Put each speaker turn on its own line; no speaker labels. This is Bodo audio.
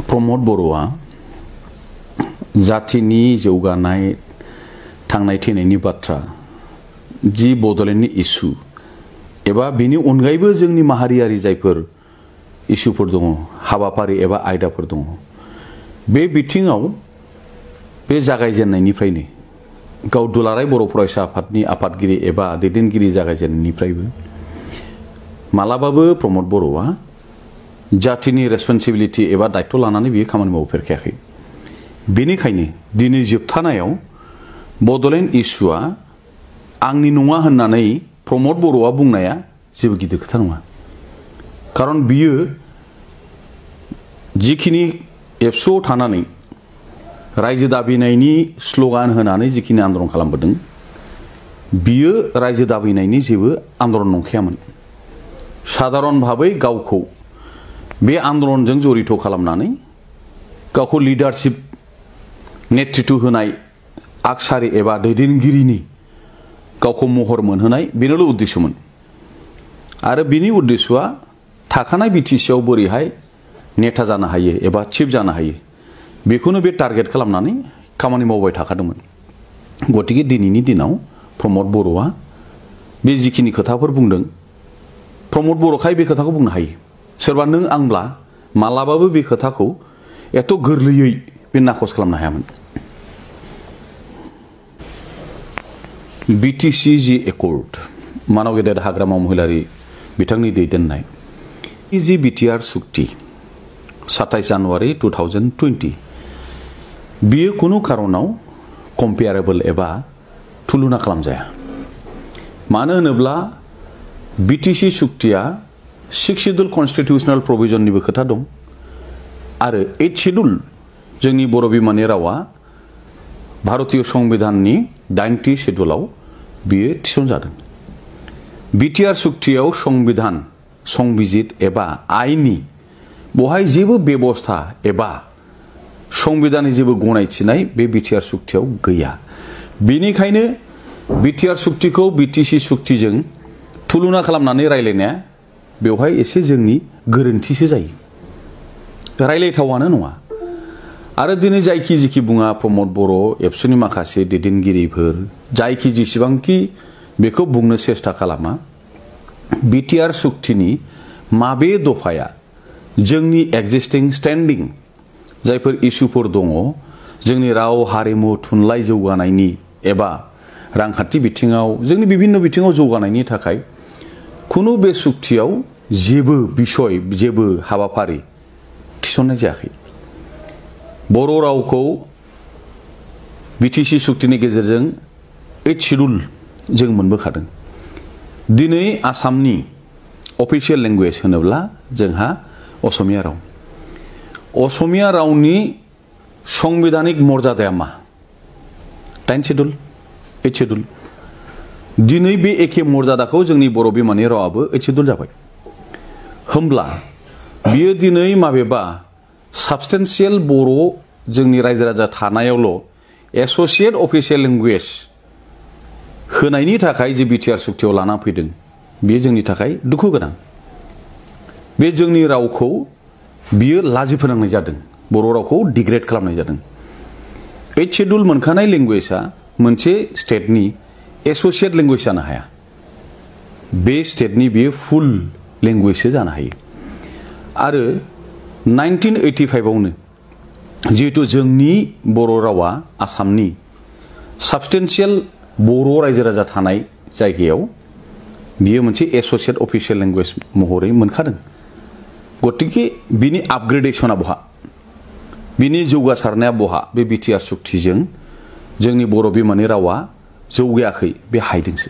प्रमद बर'आ जातिनि जौगानाय थांनाय थैनायनि बाथ्रा जि बड'लेण्डनि इस्यु एबा बेनि अनगायैबो जोंनि माहारियारि जायफोर इस्युफोर दङ हाबाफारि एबा आयदाफोर दङ बे बिथिङाव बे जागायजेननायनिफ्रायनो गाव दुलाराय बर' फरायसा आफादनि आफादगिरि एबा दैदेनगिरि जागायजेननायनिफ्रायबो मालाबाबो प्रमद बर'आ जातिनि रेसपन्सिबिलिटि एबा दायित्व लानानै बियो खामानि मावफेरखायाखै। बेनिखायनो दिनै जोबथानायाव बड'लेण्ड इस्युआ आंनि नङा होननानै प्रमद बर'आ बुंनाया जेबो गिदिर खोथा नङा। खारन बियो जिखिनि एबसुआव थानानै रायजो दाबिनायनि स्ल'गान होनानै जिखिनि आन्दलन खालामबोदों बियो रायजो दाबिनायनि जेबो आन्दलन नंखायामोन। साधारन भाबै गावखौ बे आन्दलनजों जड़ित खालामनानै गावखौ लिडारशिप नेतृत्व होनाय आगसारि एबा दैदेनगिरिनि गावखौ महर मोनहोनाय बेनोल' उद्देश्यमोन। आरो बिनि उद्देश्यआ थाखानाय बिटिसिआव बोरैहाय नेता जानो हायो एबा चिफ जानो हायो बेखौनो बे टारगेट खालामनानै खामानि मावबाय थाखादोंमोन। गतिके दिनैनि दिनाव प्रमद बर'आ बे जिखिनि खोथाफोर बुंदों प्रमद बर'खाय बे खोथाखौ बुंनो हायो। सोरबा नों आंब्ला मालाबाबो बे खोथाखौ एथ' गोरलैयै बे नाखस खालामनो हायामोन। बिटिसि जि एकर्ड मानाव गेदेर हाग्रामा महिलारि बिथांनि दैदेननाय जि बिटिआर सुक्ति 27 जानुवारि 2020 बियो कुनु कारनाव कम्पेयारेबल एबा तुलना खालामजाया। मानो होनोब्ला बिटिसि सुक्तिया 6 शेड्यूल कन्स्टिट्यूशनल प्रोविजननिबो खोथा दं आरो 8 शेड्यूल जोंनि बर' बिमानि रावा भारतीय संविधाननि 9थि शेड्यूलाव बियो थिसनजादों। बिटिआर सुक्तियाव संविधान संबिजित एबा आइननि बहाय जेबो बेबस्था एबा संविधाननि जेबो गनायथिनाय बे बिटिआर सुक्तियाव गैया। बेनिखायनो बिटिआर सुक्तिखौ बिटिसि सुक्तिजों तुलना खालामनानै रायलायनाया बेवहाय एसे जोंनि गोरोन्थिसो जायो, रायलायथावानो नङा। आरो दिनै जायखि जिखि बुङा प्रमद बर' एबसुनि माखासे दैदेनगिरिफोर जायखि जेसेबांखि बेखौ बुंनो सेस्था खालामा बिटिआर सुक्तिनि माबे दफाया जोंनि एक्जिस्टिं स्टेन्डिं जायफोर इस्युफोर दङ जोंनि राव हारिमु थुनलाइ जौगानायनि एबा रांखान्थि बिथिङाव जोंनि बिभिन्न बिथिङाव जौगानायनि थाखाय खुनु बे सुक्तियाव जेबो बिषय जेबो हाबाफारि थिसननाय जायाखै। बर' रावखौ बिटिसि सुक्तिनि गेजेरजों 8 शेड्यूल जों मोनबोखादों। दिनै आसामनि अफिसियेल लेंगुवेज होनोब्ला जोंहा असमिया राव। असमिया रावनि संविधानिक मर्यादाया मा? 10 शेड्यूल 8 शेड्यूल। दिनै बे एखे मर्यादाखौ जोंनि बर' बिमानि रावाबो 8 शेड्यूल जाबाय। होमब्ला बियो दिनै माबेबा साबस्टेन्सियेल बर' जोंनि रायजो राजा थानायावल' एस'सिएट अफिसियेल लेंगुवेज होनायनि थाखाय जे बिटिआर सुक्तियाव लाना फैदों बेयो जोंनि थाखाय दुखु गोनां। बे जोंनि रावखौ बियो लाजि फोनांनाय जादों, बर' रावखौ डिग्रेड खालामनाय जादों। 8 शेड्यूल मोनखानाय लेंगुवेजआ मोनसे स्टेटनि एस'सिएट लेंगुवेज जानो हाया। बे स्टेटनि बेयो फुल लेंगुवेजसो जानो हायो। आरो 1985आवनो जिहेतु जोंनि बर' रावा आसामनि साबस्टेन्सियेल बर' रायजो राजा थानाय जायगायाव बियो मोनसे एस'सिएट अफिसियेल लेंगुवेज महरै मोनखादों। गतिके बिनि आपग्रेडेशना बहा, बिनि जौगासारनाया बहा? बे बिटिआर सुक्तिजों जोंनि बर' बिमानि रावा जौगायाखै, बे हायदोंसो।